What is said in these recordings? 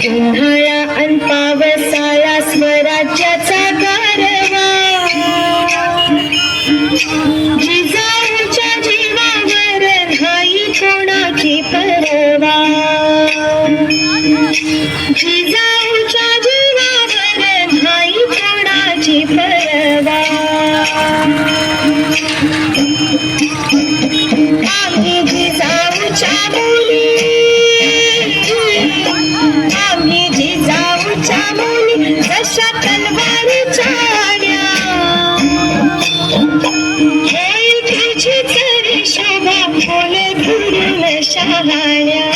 उन्हाळा अन पावसाळा स्वराज्याचा गारवा, जिजाऊच्या जीवावर नाही कोणाची परवा, जिजाऊच्या जीवावर नाही कोणाची परवा. आम्ही जिजाऊच्या मुली, आम्ही जिजाऊच्या मुली जशा तलवारीच्या आड्या, होईल तिची तरी शोभा फुले फिरून शहाण्या.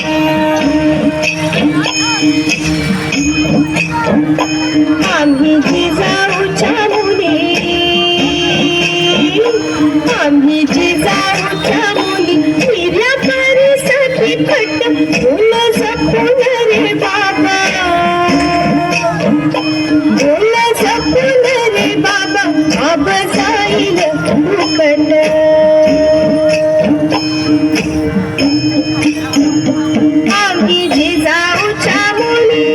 आम्ही जिजाऊच्या मुली, आम्ही जिजाऊच्या मुली हिऱ्या परिसाठी फट फुल जपून रे बाबा, फुल जपून रे बाबा, अब जाईल फुकट. आम्ही जिजाऊच्या मुली,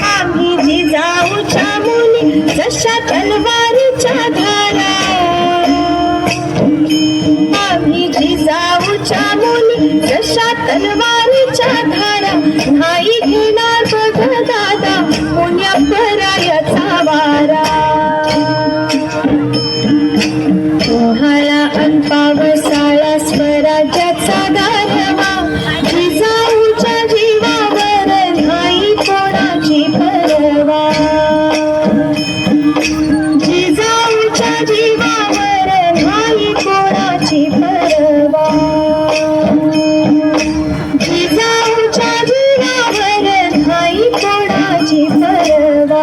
आम्ही जिजाऊच्या मुली जशा तलवारीच्या धारा, आम्ही जिजाऊच्या मुली जशा तलवारीच्या धारा, नाही घेणार बघ दादा पुण्या परायाचा वारा. उन्हाळा अन पावसाळा स्वराज्याचा गारवा, जिजाऊच्या जीवावर नाही कोणाची परवा, जिजाऊच्या जीवावर नाही कोणाची परवा, जिजाऊच्या जीवावर नाही कोणाची परवा.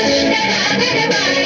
लिंगलोण पुतळा